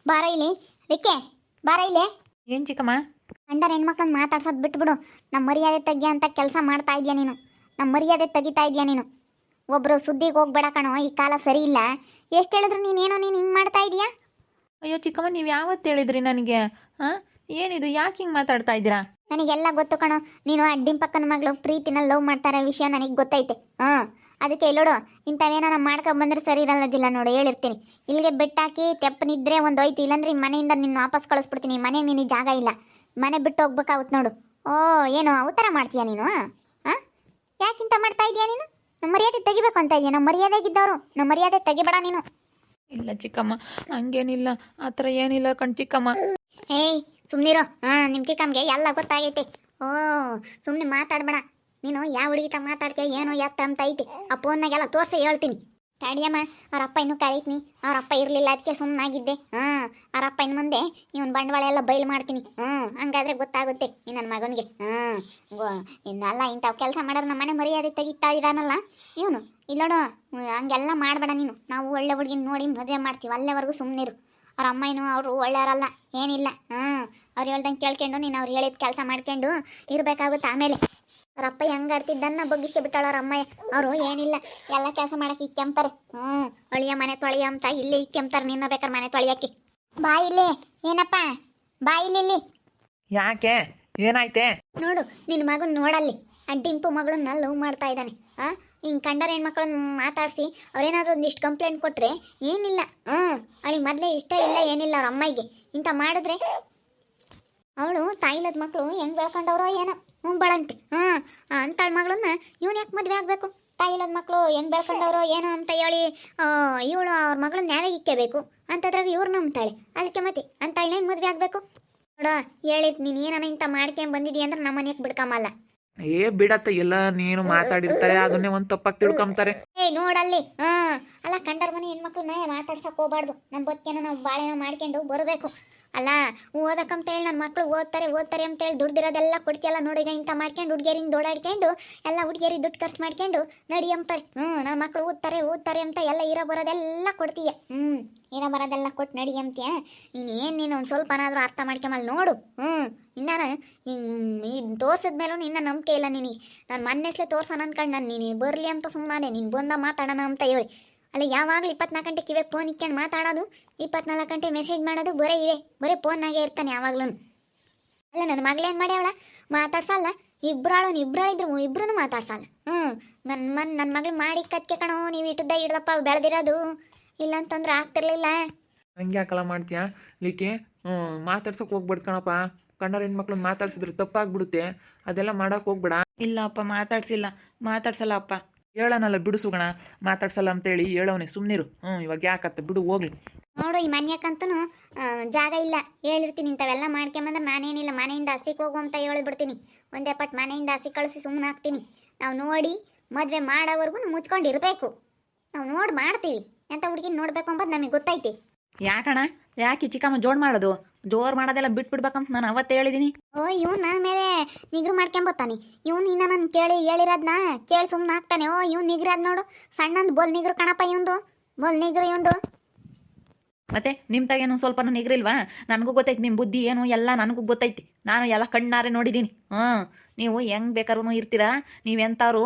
ಬಾರ ಇಲ್ಲಿ ವಿಕ್ಕೆ, ಬಾರ ಇಲ್ಲಿ. ಏನು ಚಿಕ್ಕಮ್ಮ? ಗಂಡನ ಹೆಣ್ಮಕ್ಳನ್ನ ಮಾತಾಡ್ಸೋದು ಬಿಟ್ಬಿಡು. ನಮ್ಮ ಮರ್ಯಾದೆ ತೆಗಿಯ ಅಂತ ಕೆಲಸ ಮಾಡ್ತಾ ಇದೆಯಾ ನೀನು? ನಮ್ಮ ಮರ್ಯಾದೆ ತೆಗಿತಾ ಇದೆಯಾ ನೀನು? ಒಬ್ಬರು ಸುದ್ದಿಗೆ ಹೋಗ್ಬೇಡ ಕಣೋ, ಈ ಕಾಲ ಸರಿ ಇಲ್ಲ. ಎಷ್ಟು ಹೇಳಿದ್ರು ನೀನೇನೋ ನೀನು ಹಿಂಗೆ ಮಾಡ್ತಾ ಇದೀಯಾ? ಅಯ್ಯೋ ಚಿಕ್ಕಮ್ಮ, ನೀವು ಯಾವತ್ತು ಹೇಳಿದ್ರಿ ನನಗೆ? ಹಾಂ, ಏನಿದು? ಯಾಕೆ ಹಿಂಗೆ ಮಾತಾಡ್ತಾ ಇದ್ದೀರಾ? ನನಗೆಲ್ಲ ಗೊತ್ತು ಕಣೋ. ನೀನು ಅಡ್ಡಿನ ಪಕ್ಕನ ಮಗಳು ಪ್ರೀತಿನ ಲವ್ ಮಾಡ್ತಾರ ವಿಷಯ ನನಗೆ ಗೊತ್ತೈತೆ. ಹಾಂ, ಅದಕ್ಕೆ ಇಲ್ಲೋಡು, ಇಂಥವೇನ ಮಾಡ್ಕೊಂಬಂದ್ರೆ ಸರಿ ಇರಲ್ಲದಿಲ್ಲ ನೋಡು, ಹೇಳಿರ್ತೀನಿ. ಇಲ್ಲಿಗೆ ಬೆಟ್ಟಾಕಿ ತೆಪ್ಪನಿದ್ರೆ ಒಂದು ಹೋಯ್ತು, ಇಲ್ಲಾಂದ್ರೆ ಮನೆಯಿಂದ ನಿನ್ನ ವಾಪಸ್ ಕಳಿಸ್ಬಿಡ್ತೀನಿ. ಮನೆಗೆ ನಿನಗೆ ಜಾಗ ಇಲ್ಲ, ಮನೆ ಬಿಟ್ಟು ಹೋಗ್ಬೇಕಾಗುತ್ತೆ ನೋಡು. ಓ, ಏನು ಅವತಾರ ಮಾಡ್ತೀಯಾ ನೀನು? ಹಾಂ, ಯಾಕಿಂತ ಮಾಡ್ತಾ ಇದೀಯಾ ನೀನು? ನಮ್ಮ ಮರ್ಯಾದೆ ತೆಗಿಬೇಕು ಅಂತ ಇದೆಯಾ? ನಮ್ಮ ಮರ್ಯಾದೆಗಿದ್ದವರು ನಮ್ಮ ಮರ್ಯಾದೆ ತೆಗಿಬೇಡ ನೀನು. ಇಲ್ಲ ಚಿಕ್ಕಮ್ಮ, ಹಂಗೇನಿಲ್ಲ, ಆ ಥರ ಏನಿಲ್ಲ ಕಣ್ ಚಿಕ್ಕಮ್ಮ. ಏಯ್ ಸುಮ್ಮನಿರೋ. ಹಾಂ, ನಿಮ್ಮ ಚಿಕ್ಕಮ್ಮಗೆ ಎಲ್ಲ ಗೊತ್ತಾಗೈತೆ. ಓ, ಸುಮ್ಮನೆ ಮಾತಾಡಬೇಡ ನೀನು. ಯಾವ ಹುಡುಗಿತ ಮಾತಾಡ್ತೀಯ ಏನೋ ಎತ್ತ ಅಂತ ಐತಿ. ಆ ಫೋನ್ನಾಗೆಲ್ಲ ತೋರಿಸಿ ಹೇಳ್ತೀನಿ. ತಡಿಯಮ್ಮ, ಅವ್ರ ಅಪ್ಪ ಇನ್ನೂ ಕರೀತೀನಿ. ಅವ್ರ ಅಪ್ಪ ಇರಲಿಲ್ಲ, ಅದಕ್ಕೆ ಸುಮ್ಮನಾಗಿದ್ದೆ. ಹಾಂ, ಅವ್ರ ಅಪ್ಪ ಇನ್ನು ಮುಂದೆ ಇವನ್ ಬಂಡವಾಳ ಎಲ್ಲ ಬಯಲು ಮಾಡ್ತೀನಿ. ಹಂಗಾದ್ರೆ ಗೊತ್ತಾಗುತ್ತೆ ಈ ನನ್ನ ಮಗನಿಗೆ. ಇನ್ನಲ್ಲ ಇಂಥವು ಕೆಲಸ ಮಾಡೋರು ನಮ್ಮ ಮನೆ ಮರ್ಯಾದೆ ತೆಗಿತಾ ಇದ್ದಾನಲ್ಲ ಇವನು. ಇಲ್ಲೋಡು, ಹಂಗೆಲ್ಲ ಮಾಡಬೇಡ ನೀನು. ನಾವು ಒಳ್ಳೆ ಹುಡುಗಿನ ನೋಡಿ ಮದುವೆ ಮಾಡ್ತೀವಿ, ಅಲ್ಲೇವರೆಗೂ ಸುಮ್ಮನಿರು. ಅವ್ರ ಅಮ್ಮ ಏನು ಅವರು ಒಳ್ಳೆಯವರಲ್ಲ, ಏನಿಲ್ಲ. ಅವ್ರು ಹೇಳ್ದಂಗೆ ಕೇಳ್ಕೊಂಡು ನೀನು ಅವ್ರು ಹೇಳಿದ ಕೆಲಸ ಮಾಡ್ಕೊಂಡು ಇರಬೇಕಾಗುತ್ತೆ. ಆಮೇಲೆ ಅವ್ರ ಅಪ್ಪ ಹೆಂಗೆ ಆಡ್ತಿದ್ದನ್ನ ಬಗ್ಗಿಸಿ ಬಿಟ್ಟಾಳ ಅವ್ರ ಅಮ್ಮ. ಅವರು ಏನಿಲ್ಲ, ಎಲ್ಲ ಕೆಲಸ ಮಾಡಕ್ಕೆ ಇಕ್ಕೆಂತಾರೆ. ಅಳಿಯ ಮನೆ ತೊಳೆಯ ಅಂತ ಇಲ್ಲಿ ಇಕ್ಕೆಂತಾರೆ. ನಿನ್ನ ಬೇಕಾರೆ ಮನೆ ತೊಳೆಯಕ್ಕೆ ಬಾ ಇಲ್ಲಿ. ಏನಪ್ಪ, ಬಾ ಇಲ್ಲಿ. ಯಾಕೆ, ಏನಾಯ್ತೆ? ನೋಡು, ನಿನ್ನ ಮಗನ ನೋಡಲ್ಲಿ ಆ ಡಿಂಪು ಮಗಳನ್ನ ಲವ್ ಮಾಡ್ತಾ ಇದ್ದಾನೆ. ಹಿಂಗೆ ಕಂಡರ ಹೆಣ್ಮಕ್ಳನ್ನ ಮಾತಾಡಿಸಿ ಅವ್ರೇನಾದ್ರೂ ಒಂದಿಷ್ಟು ಕಂಪ್ಲೇಂಟ್ ಕೊಟ್ಟರೆ ಏನಿಲ್ಲ. ಅವಳಿಗೆ ಮೊದಲೇ ಇಷ್ಟ ಇಲ್ಲ, ಏನಿಲ್ಲ ಅವ್ರ ಅಮ್ಮಗೆ. ಇಂಥ ಮಾಡಿದ್ರೆ ಅವಳು ತಾಯಿಲದ ಮಕ್ಕಳು ಹೆಂಗೆ ಬೆಳ್ಕೊಂಡವ್ರೋ ಏನೋ ಬಳಂತೆ. ಅಂತಾಳ ಮಗಳನ್ನ ಇವನು ಯಾಕೆ ಮದುವೆ ಆಗಬೇಕು? ತಾಯಿಲದ ಮಕ್ಕಳು ಹೆಂಗೆ ಬೆಳ್ಕೊಂಡವ್ರೋ ಏನೋ ಅಂತ ಹೇಳಿ ಇವಳು ಅವ್ರ ಮಗಳನ್ನ ನ್ಯಾಯಾಗ ಇಕ್ಕಬೇಕು ಅಂತದ್ರಾಗ ಇವ್ರು ನಂಬ್ತಾಳೆ. ಅದಕ್ಕೆ ಮತ್ತೆ ಅಂತಾಳನ್ನ ಹೆಂಗೆ ಮದುವೆ ಆಗಬೇಕು? ನೋಡ, ಹೇಳಿದ್ ನೀನು ಏನಾನ ಇಂಥ ಮಾಡ್ಕೊಂಡ್ ಬಂದಿದ್ದೀಯ ಅಂದ್ರೆ ನಮ್ಮ ಮನೆಗೆ ಬಿಡ್ಕಮ್ಮಲ್ಲ. ಬಿಡತ್ತ, ಎಲ್ಲ ನೀನು ಮಾತಾಡಿರ್ತಾರೆ, ಅದನ್ನೇ ಒಂದು ತಪ್ಪಾಗಿ ತಿಳ್ಕೊಂತಾರೆ. ನೋಡಲ್ಲಿ. ಅಲ್ಲ, ಕಂಡರ ಮನೆ ಹೆಣ್ಮಕ್ಳನ್ನ ಮಾತಾಡ್ಸಕ್ ಹೋಗ್ಬಾರ್ದು. ನಮ್ಮ ಬದುಕೇನ ನಾವು ಬಾಳೆನ ಮಾಡ್ಕೊಂಡು ಬರಬೇಕು. ಅಲ್ಲ, ಓದಕ್ಕಂತ ಹೇಳಿ ನನ್ನ ಮಕ್ಕಳು ಓದ್ತಾರೆ ಅಂತೇಳಿ ದುಡ್ದಿರೋದೆಲ್ಲ ಕೊಡ್ತಿಯಲ್ಲ ನೋಡಿ. ಈಗ ಇಂಥ ಮಾಡ್ಕೊಂಡು ಹುಡುಗಿಯರಿಂದ ದೋಡಾಡ್ಕೊಂಡು ಎಲ್ಲ ಹುಡುಗಿಯರಿಗೆ ದುಡ್ಡು ಖರ್ಚು ಮಾಡ್ಕೊಂಡು ನಡಿ ಅಂತಾರೆ. ನನ್ನ ಮಕ್ಕಳು ಓದ್ತಾರೆ ಅಂತ ಎಲ್ಲ ಇರೋ ಬರೋದೆಲ್ಲ ಕೊಡ್ತೀಯ. ಇರೋ ಬರೋದೆಲ್ಲ ಕೊಟ್ಟು ನಡಿ ಅಂತೀಯ. ನೀನು ಒಂದು ಸ್ವಲ್ಪನಾದರೂ ಅರ್ಥ ಮಾಡ್ಕೊಂಬಲ್ಲಿ ನೋಡು. ಇನ್ನಾನು ಈ ತೋರ್ಸಿದ ಮೇಲೂ ನಿನ್ನ ನಂಬಿಕೆ ಇಲ್ಲ ನಿನಗೆ. ನಾನು ಮೊನ್ನೆಸ್ಲೆ ತೋರ್ಸೋಣ ಅಂದ್ಕೊಂಡು ನಾನು ನೀನು ಬರಲಿ ಅಂತ ಸುಮ್ಮನೆ ನೀನು ಬಂದ ಮಾತಾಡೋಣ ಅಂತ ಹೇಳಿ. ಅಲ್ಲ, ಯಾವಾಗಲೂ 24 ಗಂಟೆ ಕಿವೆ ಫೋನ್ ಇಕ್ಕೊಂಡು ಮಾತಾಡೋದು, 24 ಗಂಟೆ ಮೆಸೇಜ್ ಮಾಡೋದು ಬರೀ ಫೋನ್ನಾಗೆ ಇರ್ತಾನೆ ಯಾವಾಗ್ಲೂ. ಅಲ್ಲ, ನನ್ನ ಮಗಳೇನು ಮಾಡ್ಯಾವಳ? ಮಾತಾಡ್ಸಲ್ಲ. ಇಬ್ಬರು ಇಬ್ರು ಮಾತಾಡ್ಸಲ್ಲ. ನನ್ನ ಮಗಳು ಮಾಡಿ ಕತ್ಕೆ ಕಣೋ, ನೀವು ಇಟ್ಟದ್ದ ಹಿಡ್ದಪ್ಪ ಬೆಳೆದಿರೋದು. ಇಲ್ಲ ಅಂತಂದ್ರೆ ಆಗ್ತಿರ್ಲಿಲ್ಲ. ಹಂಗೆ ಯಾಕಲ್ಲ ಮಾಡ್ತೀಯಾ ಲಿಕ್ಕೆ? ಮಾತಾಡ್ಸೋಕೆ ಹೋಗ್ಬಿಡ್ತು ಕಣಪ್ಪ. ಕಂಡರ ಹೆಣ್ಮಕ್ಳನ್ನ ಮಾತಾಡ್ಸಿದ್ರೆ ತಪ್ಪಾಗ್ಬಿಡುತ್ತೆ. ಅದೆಲ್ಲ ಮಾಡೋಕೆ ಹೋಗ್ಬೇಡ. ಇಲ್ಲ ಅಪ್ಪ, ಮಾತಾಡ್ಸಲ್ಲ ಅಪ್ಪ. ಹೇಳೋನಲ್ಲ, ಬಿಡಿಸುಗಣ, ಮಾತಾಡ್ಸಲ್ಲ ಅಂತೇಳಿ ಹೇಳವನೆ. ಸುಮ್ಮನಿರು. ಇವಾಗ ಯಾಕತ್ತ, ಬಿಡು ಹೋಗ್ಲಿ. ನೋಡು, ಈ ಮನ್ಯಾಕಂತೂ ಜಾಗ ಇಲ್ಲ. ಹೇಳಿರ್ತೀನಿ, ಇಂಥವೆಲ್ಲ ಮಾಡ್ಕೊಂಬಂದ್ರೆ ನಾನೇನಿಲ್ಲ ಮನೆಯಿಂದ ಹಸಿಗೆ ಹೋಗು ಅಂತ ಹೇಳಿಬಿಡ್ತೀನಿ. ಒಂದೇ ಪಟ್ಟು ಮನೆಯಿಂದ ಹಸಿ ಕಳಿಸಿ ಸುಮ್ಮನೆ ಹಾಕ್ತೀನಿ. ನಾವು ನೋಡಿ ಮದುವೆ ಮಾಡೋವರೆಗೂ ಮುಚ್ಕೊಂಡಿರ್ಬೇಕು. ನಾವು ನೋಡಿ ಮಾಡ್ತೀವಿ. ಎಂಥ ಹುಡುಗಿನ ನೋಡ್ಬೇಕು ಅಂಬೋದು ನಮಗೆ ಗೊತ್ತೈತಿ. ಯಾಕೆ ಚಿಕ್ಕಮ್ಮ ಜೋರು ಮಾಡೋದೆಲ್ಲ ಬಿಟ್ಬಿಡ್ಬೇಕಂತ ನಾನು ಅವತ್ತೇ ಹೇಳಿದ್ದೀನಿ. ಇವನು ನನ್ನ ಮೇಲೆ ನಿಗ್ರು ಮಾಡ್ಕೊಂಬತ್ತಾನೆ. ಇವನು ಇನ್ನ ನಾನು ಹೇಳಿರೋದನ್ನ ಕೇಳಿ ಸುಮ್ಮನೆ ಹಾಕ್ತಾನೆ. ಇವ್ನು ನಿಗ್ರದ್ ನೋಡು, ಸಣ್ಣಂದು ಬೋಲ್ ನಿಗ್ರು ಕಣಪ್ಪ. ಬೋಲ್ ನಿಗ್ರು ಇವಂದು. ಮತ್ತೆ ನಿಮ್ಮ ತಾಗೇನು ಸ್ವಲ್ಪನೂ ನಿಗ್ರಿಲ್ವಾ? ನನಗೂ ಗೊತ್ತೈತಿ ನಿಮ್ಮ ಬುದ್ಧಿ ಏನು ಎಲ್ಲ ನನಗೂ ಗೊತ್ತೈತಿ. ನಾನು ಎಲ್ಲ ಕಣ್ಣಾರೆ ನೋಡಿದ್ದೀನಿ. ನೀವು ಹೆಂಗೆ ಬೇಕಾದ್ರೂ ಇರ್ತೀರಾ, ನೀವೆಂಥವ್ರು,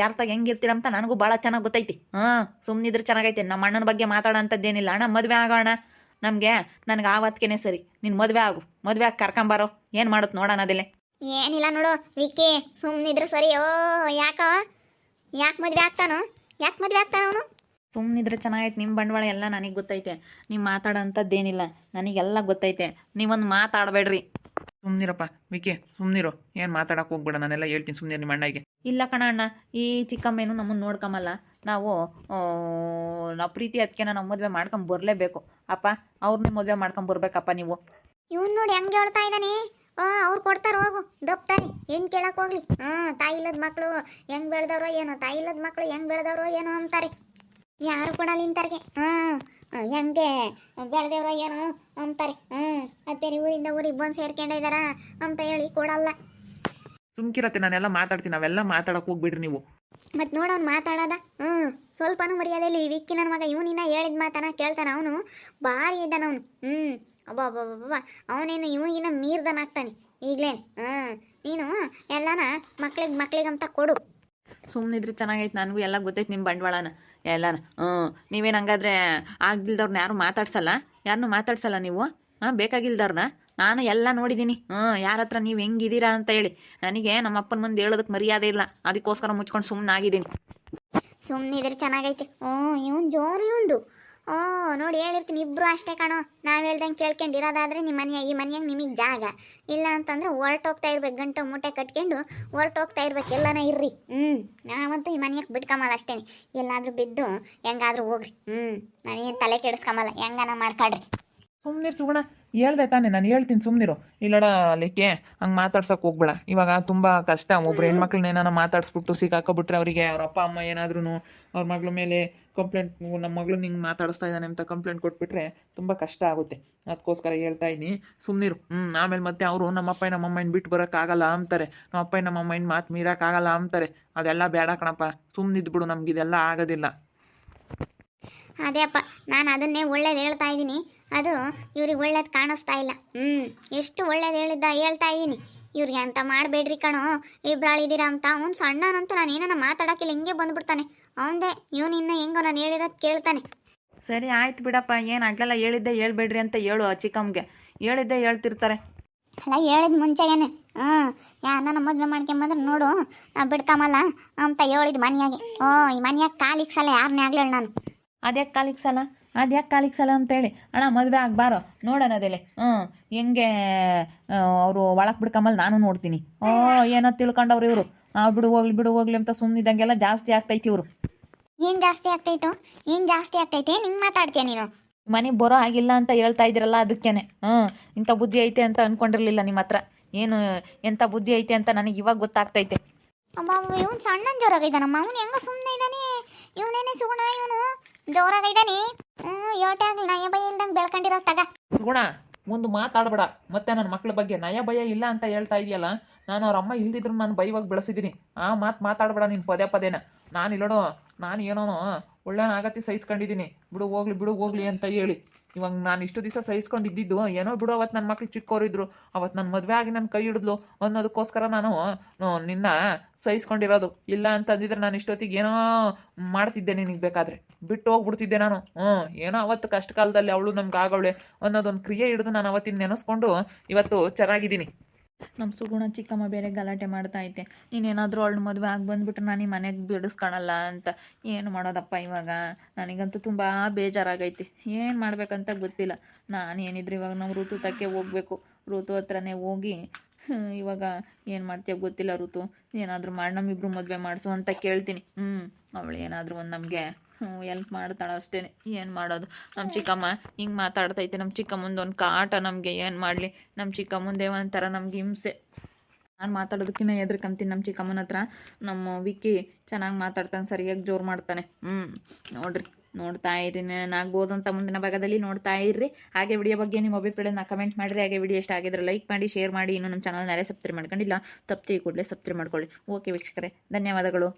ಯಾರ ತಾಗ ಹೆಂಗೆ ಇರ್ತೀರ ಅಂತ ನನಗೂ ಭಾಳ ಚೆನ್ನಾಗಿ ಗೊತ್ತೈತಿ. ಸುಮ್ಮನಿದ್ರೆ ಚೆನ್ನಾಗೈತೆ. ನಮ್ಮ ಅಣ್ಣನ ಬಗ್ಗೆ ಮಾತಾಡೋ ಅಂಥದ್ದೇನಿಲ್ಲ. ಅಣ್ಣ ಮದುವೆ ಆಗೋಣ ನನಗೆ ಆವತ್ತಿಗೆ ಸರಿ. ನೀನು ಮದುವೆ ಆಗಿ ಕರ್ಕೊಂಬಾರೋ. ಏನು ಮಾಡುತ್ತೆ ನೋಡೋಣ ಅದಲ್ಲೇ. ಏನಿಲ್ಲ ನೋಡು ವಿಕಿ, ಸುಮ್ಮನಿದ್ರೆ ಸರಿ. ಯಾಕೆ ಮದುವೆ ಆಗ್ತಾನೋ ಅವನು? ಸುಮ್ಮನಿದ್ರೆ ಚೆನ್ನಾಗೈತೆ. ನಿಮ್ಮ ಬಂಡವಾಳ ಎಲ್ಲ ನನಗೆ ಗೊತ್ತೈತೆ. ನೀವು ಮಾತಾಡೋ ಅಂಥದ್ದೇನಿಲ್ಲ, ನನಗೆಲ್ಲ ಗೊತ್ತೈತೆ. ನೀವೊಂದು ಮಾತಾಡಬೇಡ್ರಿ. ಸುಮ್ಮನಿರಪ್ಪ ವಿಕಿ, ಸುಮ್ಮನಿರು. ಏನು ಮಾತಾಡಕ್ಕೆ ಹೋಗ್ಬೇಡ, ನಾನೆಲ್ಲ ಹೇಳ್ತೀನಿ. ಸುಮ್ಮನೆ ನಿಮ್ಮ ಅಣ್ಣಗೆ. ಇಲ್ಲ ಕಣ ಅಣ್ಣ, ಈ ಚಿಕ್ಕಮ್ಮೇನು ನಮ್ಮನ್ನು ನೋಡ್ಕೊಂಬಲ್ಲ. ನಾವು ಪ್ರೀತಿ ಅದಕ್ಕೆ ನಾವು ಮದುವೆ ಮಾಡ್ಕೊಂಡು ಬರಲೇಬೇಕು ಅಪ್ಪ. ಅವ್ರನ್ನೇ ಮದುವೆ ಮಾಡ್ಕೊಂಡು ಬರ್ಬೇಕಪ್ಪ ನೀವು. ಇವನು ನೋಡಿ ಹೆಂಗೆ ಹೇಳ್ತಾ ಇದ್ದಾನೆ. ಅವ್ರು ಕೊಡ್ತಾರೆ, ಹೋಗು ದಪ್ತಾರೆ. ಏನು ಕೇಳಕ್ಕೆ ಹೋಗ್ಲಿ. ತಾಯಿಲ್ಲದ ಮಕ್ಕಳು ಹೆಂಗೆ ಬೆಳೆದವ್ರೋ ಏನೋ ಅಂತಾರೆ. ಯಾರು ಕೊಡಲ್ಲ ಇಂಥವ್ರಿಗೆ. ಹೆಂಗೆ ಬೆಳೆದೇವ್ರೋ ಏನೋ ಅಂತಾರೆ. ಅದು ಬೇರೆ ಊರಿಂದ ಊರಿಗೆ ಬಂದು ಸೇರ್ಕೊಂಡಿದ್ದಾರ ಅಂತ ಹೇಳಿ ಕೊಡಲ್ಲ. ಸುಮ್ಕಿರತ್ತೆ, ನಾನೆಲ್ಲ ಮಾತಾಡ್ತೀನಿ, ಅವೆಲ್ಲ ಮಾತಾಡಕ್ಕೆ ಹೋಗ್ಬಿಡ್ರಿ ನೀವು. ಮತ್ತು ನೋಡೋನು ಮಾತಾಡೋದ ಸ್ವಲ್ಪನೂ ಮರ್ಯಾದೆಯಲ್ಲಿ ಈ ವಿಕ್ಕಿ ನನ್ನ ಮಗ ಇವನಿನ್ನ ಹೇಳಿದ ಮಾತನ ಕೇಳ್ತಾನೆ. ಅವನು ಭಾರಿ ಇದ್ದಾನ ಅವನು. ಅಬ್ಬಬ್ಬಬ್ಬ, ಅವನೇನು ಇವಗಿನ ಮೀರ್ದನಾಗ್ತಾನೆ ಈಗಲೇನು. ನೀನು ಎಲ್ಲಾನ ಮಕ್ಳಿಗಂತ ಕೊಡು. ಸುಮ್ಮನಿದ್ರೆ ಚೆನ್ನಾಗೈತೆ, ನನಗೂ ಎಲ್ಲ ಗೊತ್ತೈತೆ ನಿಮ್ಮ ಬಂಡವಾಳನ ಎಲ್ಲಾನ. ನೀವೇನು ಹಂಗಾದ್ರೆ ಆಗ್ದಿಲ್ದವ್ರನ್ನ ಯಾರು ಮಾತಾಡ್ಸಲ್ಲ, ಯಾರನ್ನೂ ಮಾತಾಡ್ಸಲ್ಲ ನೀವು. ಬೇಕಾಗಿಲ್ದವ್ರನ್ನ ನಾನು ಎಲ್ಲ ನೋಡಿದ್ದೀನಿ. ಯಾರ ಹತ್ರ ನೀವು ಹೆಂಗಿದ್ದೀರಾ ಅಂತ ಹೇಳಿ. ನನಗೆ ನಮ್ಮ ಅಪ್ಪನ ಮುಂದೆ ಹೇಳೋದಕ್ಕೆ ಮರ್ಯಾದೆ ಇಲ್ಲ, ಅದಕ್ಕೋಸ್ಕರ ಮುಚ್ಕೊಂಡು ಸುಮ್ಮನಾಗಿದ್ದೀನಿ. ಸುಮ್ಮನಿದ್ರೆ ಚೆನ್ನಾಗೈತೆ. ಇವನು ಜೋರು ಇವಂದು. ನೋಡಿ ಹೇಳಿರ್ತೀನಿ, ಇಬ್ಬರು ಅಷ್ಟೇ ಕಾಣೋ. ನಾವು ಹೇಳ್ದಂಗೆ ಕೇಳ್ಕೊಂಡಿರೋದಾದ್ರೆ ನಿಮ್ಮ ಈ ಮನೆಯಾಗ ನಿಮಗೆ ಜಾಗ ಇಲ್ಲ ಅಂತಂದ್ರೆ ಹೊರಟೋಗ್ತಾ ಇರ್ಬೇಕು. ಗಂಟು ಮೂಟೆ ಕಟ್ಕೊಂಡು ಹೊರಟೋಗ್ತಾ ಇರ್ಬೇಕು, ಎಲ್ಲನ ಇರ್ರಿ. ನಾವಂತೂ ಈ ಮನೆಯಾಗ ಬಿಟ್ಕೊಂಬಲ್ಲ ಅಷ್ಟೇ. ಎಲ್ಲಾದ್ರೂ ಬಿದ್ದು ಹೆಂಗಾದ್ರೂ ಹೋಗ್ರಿ. ನಾನೇನು ತಲೆ ಕೆಡಿಸ್ಕೊಂಬಲ್ಲ, ಹೆಂಗನ ಮಾಡ್ಕೊಡ್ರಿ. ಸುಮ್ಮನಿರು ಸುಗುಣ, ಹೇಳ್ದೆ ತಾನೆ, ನಾನು ಹೇಳ್ತೀನಿ ಸುಮ್ಮನಿರು. ಇಲ್ಲಡ ಲಿಕ್ಕೆ ಹಂಗೆ ಮಾತಾಡ್ಸೋಕೆ ಹೋಗ್ಬೇಡ. ಇವಾಗ ತುಂಬ ಕಷ್ಟ. ಒಬ್ರು ಹೆಣ್ಮಕ್ಳನ್ನ ಏನಾರ ಮಾತಾಡಿಸ್ಬಿಟ್ಟು ಸಿಕ್ಕಾಕೊಬಿಟ್ರೆ ಅವರಿಗೆ ಅವ್ರ ಅಪ್ಪ ಅಮ್ಮ ಏನಾದ್ರೂ ಅವ್ರ ಮಗಳ ಮೇಲೆ ಕಂಪ್ಲೇಂಟ್, ನಮ್ಮ ಮಗಳು ನಿಂಗೆ ಮಾತಾಡಿಸ್ತಾ ಇದ್ದಾನೆ ಅಂತ ಕಂಪ್ಲೇಂಟ್ ಕೊಟ್ಬಿಟ್ರೆ ತುಂಬ ಕಷ್ಟ ಆಗುತ್ತೆ. ಅದಕ್ಕೋಸ್ಕರ ಹೇಳ್ತಾ ಇದ್ದೀನಿ, ಸುಮ್ಮನಿರು. ಆಮೇಲೆ ಮತ್ತೆ ಅವರು ನಮ್ಮಪ್ಪ ನಮ್ಮಮ್ಮನ ಬಿಟ್ಟು ಬರೋಕ್ಕಾಗಲ್ಲ ಅಂತಾರೆ, ನಮ್ಮಪ್ಪ ನಮ್ಮಮ್ಮನ ಮಾತು ಮೀರೋಕ್ಕಾಗಲ್ಲ ಅಂತಾರೆ. ಅದೆಲ್ಲ ಬೇಡ ಕಣಪ್ಪ, ಸುಮ್ಮನಿದ್ಬಿಡು, ನಮಗಿದೆಲ್ಲ ಆಗೋದಿಲ್ಲ. ಅದೇ ಅಪ್ಪ, ನಾನು ಅದನ್ನೇ ಒಳ್ಳೇದು ಹೇಳ್ತಾ ಇದ್ದೀನಿ. ಅದು ಇವ್ರಿಗೆ ಒಳ್ಳೇದು ಕಾಣಿಸ್ತಾ ಇಲ್ಲ. ಎಷ್ಟು ಒಳ್ಳೇದು ಹೇಳ್ತಾ ಇದ್ದೀನಿ. ಇವ್ರಿಗೆ ಅಂತ ಮಾಡಬೇಡ್ರಿ ಕಣೋ, ಇಬ್ಬರಾಳಿದ್ದೀರಾ ಅಂತ. ಅವ್ನು ಸಣ್ಣನಂತ ನಾನು ಏನಾನ ಮಾತಾಡೋಕ್ಕಿಲ್ಲ, ಹಿಂಗೆ ಬಂದ್ಬಿಡ್ತಾನೆ ಅವನದೇ. ಇವನಿನ್ನ ಹೆಂಗೋ ನಾನು ಹೇಳಿರೋದು ಕೇಳ್ತಾನೆ. ಸರಿ ಆಯ್ತು ಬಿಡಪ್ಪ, ಏನು ಆಗಲ್ಲ. ಹೇಳಿದ್ದೆ ಹೇಳ್ಬೇಡ್ರಿ ಅಂತ ಹೇಳು ಆ ಚಿಕ್ಕಮ್ಮಗೆ. ಹೇಳಿದ್ದೆ ಹೇಳ್ತಿರ್ತಾರೆ. ಅಲ್ಲ, ಹೇಳಿದ ಮುಂಚೆಗೇನೆ ಯಾರನ್ನ ಮದುವೆ ಮಾಡ್ಕೊಂಬಂದ್ರೆ ನೋಡು ನಾವು ಬಿಡ್ಕೊಂಬಲ್ಲ ಅಂತ ಹೇಳಿದ್ ಮನೆಯಾಗೆ. ಈ ಮನೆಯಾಗ ಕಾಲಿಗೆ ಸಲ ಯಾರನ್ನೇ ಆಗ್ಲೇಳು ನಾನು. ಅದ್ಯಾಕೆ ಕಾಲಿಗೆ ಸಲ ಅಂತೇಳಿ ಅಣ್ಣ ಮದುವೆ ಆಗ್ಬಾರೋ ನೋಡೋಣ ಅದೇಲೆ. ಹೆಂಗೆ ಅವರು ಒಳಗೆ ಬಿಡ್ಕೊಂಬಲ್ಲಿ ನಾನು ನೋಡ್ತೀನಿ. ಏನೋ ತಿಳ್ಕೊಂಡವ್ರು ಇವರು. ಬಿಡು ಹೋಗ್ಲಿ ಅಂತ ಸುಮ್ಮನಿದ್ದಂಗೆಲ್ಲ ಜಾಸ್ತಿ ಆಗ್ತೈತಿ ಇವರು. ಏನು ಜಾಸ್ತಿ ಆಗ್ತೈತೆ ನಿಂಗೆ ಮಾತಾಡ್ತೀಯ ನೀನು? ಮನೆಗೆ ಬರೋ ಆಗಿಲ್ಲ ಅಂತ ಹೇಳ್ತಾ ಇದ್ದೀರಲ್ಲ, ಅದಕ್ಕೇನೆ. ಇಂಥ ಬುದ್ಧಿ ಐತೆ ಅಂತ ಅಂದ್ಕೊಂಡಿರಲಿಲ್ಲ ನಿಮ್ಮ ಹತ್ರ. ಏನು ಎಂಥ ಬುದ್ಧಿ ಐತೆ ಅಂತ ನನಗೆ ಇವಾಗ ಗೊತ್ತಾಗ್ತೈತೆ. ಅಮ್ಮ, ಇವನು ಸಣ್ಣ ಜೋರಾಗಿದ್ದಾನಮ್ಮ. ಅವನು ಹೆಂಗ ಸುಮ್ಮನೆ ಇದ್ದಾನೆ? ಇವನೇನೆ ಸುಗುಣ, ಇವನು ಜೋರಾಗಿದ್ದಾನೆ. ಯೋಟೆ ಆಗಲಿ, ನಯ ಭಯ ಇಲ್ದಂಗೆ ಬೆಳ್ಕೊಂಡಿರೋ ತಗ. ಸುಗುಣ, ಒಂದು ಮಾತಾಡಬೇಡ. ಮತ್ತೆ ನನ್ನ ಮಕ್ಕಳ ಬಗ್ಗೆ ನಯ ಭಯ ಇಲ್ಲ ಅಂತ ಹೇಳ್ತಾ ಇದೆಯಲ್ಲ. ನಾನು ಅವ್ರ ಅಮ್ಮ ಇಲ್ದಿದ್ರು ನಾನು ಭಯವಾಗಿ ಬೆಳೆಸಿದ್ದೀನಿ. ಆ ಮಾತಾಡಬೇಡ ನೀನು ಪದೇನ. ನಾನು ಇಲ್ಲೋಡು, ನಾನು ಏನೋನೋ ಒಳ್ಳೆನಾಗತ್ತಿ ಸಹಿಸ್ಕೊಂಡಿದ್ದೀನಿ. ಬಿಡು ಹೋಗ್ಲಿ ಅಂತ ಹೇಳಿ. ಇವಾಗ ನಾನು ಇಷ್ಟು ದಿವಸ ಸಹಿಸ್ಕೊಂಡಿದ್ದು ಏನೋ ಬಿಡು. ಅವತ್ತು ನನ್ನ ಮಕ್ಳು ಚಿಕ್ಕವರಿದ್ರು, ಅವತ್ತು ನನ್ನ ಮದುವೆ ಆಗಿ ನನ್ನ ಕೈ ಹಿಡಿದ್ಲು ಅನ್ನೋದಕ್ಕೋಸ್ಕರ ನಾನು ನಿನ್ನ ಸಹಿಸ್ಕೊಂಡಿರೋದು. ಇಲ್ಲ ಅಂತಂದಿದ್ರೆ ನಾನು ಇಷ್ಟೊತ್ತಿಗೆ ಏನೋ ಮಾಡ್ತಿದ್ದೆ, ನಿನಗೆ ಬೇಕಾದ್ರೆ ಬಿಟ್ಟು ಹೋಗ್ಬಿಡ್ತಿದ್ದೆ ನಾನು. ಏನೋ ಅವತ್ತು ಕಷ್ಟ ಕಾಲದಲ್ಲಿ ಅವಳು ನಮ್ಗೆ ಆಗವಳೆ ಅನ್ನೋದೊಂದು ಕ್ರಿಯೆ ಹಿಡಿದು ನಾನು ಅವತ್ತಿನ ನೆನೆಸ್ಕೊಂಡು ಇವತ್ತು ಚೆನ್ನಾಗಿದ್ದೀನಿ. ನಮ್ಮ ಸುಗುಣ ಚಿಕ್ಕಮ್ಮ ಬೇರೆ ಗಲಾಟೆ ಮಾಡ್ತಾ ಐತೆ. ನೀನೇನಾದರೂ ಅವಳು ಮದುವೆ ಆಗಿ ಬಂದುಬಿಟ್ರೆ ನಾನು ಈ ಮನೆಗೆ ಬಿಡಿಸ್ಕೊಳಲ್ಲ ಅಂತ. ಏನು ಮಾಡೋದಪ್ಪ ಇವಾಗ? ನನಗಂತೂ ತುಂಬ ಬೇಜಾರಾಗೈತಿ. ಏನು ಮಾಡ್ಬೇಕಂತ ಗೊತ್ತಿಲ್ಲ. ನಾನು ಏನಿದ್ರು ಇವಾಗ ನಾವು ಋತು ತಕ್ಕೆ ಹೋಗಬೇಕು. ಋತು ಹತ್ರನೇ ಹೋಗಿ ಇವಾಗ ಏನು ಮಾಡ್ತೀಯ ಗೊತ್ತಿಲ್ಲ. ಋತು ಏನಾದರೂ ಮಾಡಿ ನಮ್ಮಿಬ್ರು ಮದುವೆ ಮಾಡಿಸು ಅಂತ ಕೇಳ್ತೀನಿ. ಅವಳು ಏನಾದರೂ ಒಂದು ನಮಗೆ ಎಲ್ಪ್ ಮಾಡ್ತಾಳೆ ಅಷ್ಟೇ. ಏನು ಮಾಡೋದು? ನಮ್ಮ ಚಿಕ್ಕಮ್ಮ ಹಿಂಗೆ ಮಾತಾಡ್ತೈತೆ. ನಮ್ಮ ಚಿಕ್ಕಮ್ಮಂದು ಒಂದು ಕಾಟ ನಮಗೆ. ಏನು ಮಾಡಲಿ? ನಮ್ಮ ಚಿಕ್ಕಮ್ಮಂದೇ ಒಂಥರ ನಮ್ಗೆ ಹಿಂಸೆ. ನಾನು ಮಾತಾಡೋದಕ್ಕಿಂತ ಹೆದರ್ಕೊಂತೀನಿ ನಮ್ಮ ಚಿಕ್ಕಮ್ಮನ ಹತ್ರ. ನಮ್ಮ ವಿಕ್ಕಿ ಚೆನ್ನಾಗಿ ಮಾತಾಡ್ತಾನೆ, ಸರಿಯಾಗಿ ಜೋರು ಮಾಡ್ತಾನೆ. ನೋಡ್ರಿ, ನೋಡ್ತಾ ಇರಿ. ಆಗ್ಬೋದು ಅಂತ ಮುಂದಿನ ಭಾಗದಲ್ಲಿ ನೋಡ್ತಾ ಇರ್ರಿ. ಹಾಗೆ ವಿಡಿಯೋ ಬಗ್ಗೆ ನಿಮ್ಮ ಅಭಿಪ್ರಾಯನ ಕಮೆಂಟ್ ಮಾಡಿರಿ. ಹಾಗೆ ವಿಡಿಯೋ ಇಷ್ಟ ಆಗಿದ್ರೆ ಲೈಕ್ ಮಾಡಿ, ಶೇರ್ ಮಾಡಿ. ಇನ್ನೂ ನಮ್ಮ ಚಾನಲ್ ಸಬ್ಸ್ಕ್ರೈಬ್ ಮಾಡ್ಕೊಂಡಿಲ್ಲ, ತಪ್ಪು ಕೂಡಲೇ ಸಬ್ಸ್ಕ್ರೈಬ್ ಮಾಡ್ಕೊಳ್ಳಿ. ಓಕೆ ವೀಕ್ಷಕರೇ, ಧನ್ಯವಾದಗಳು.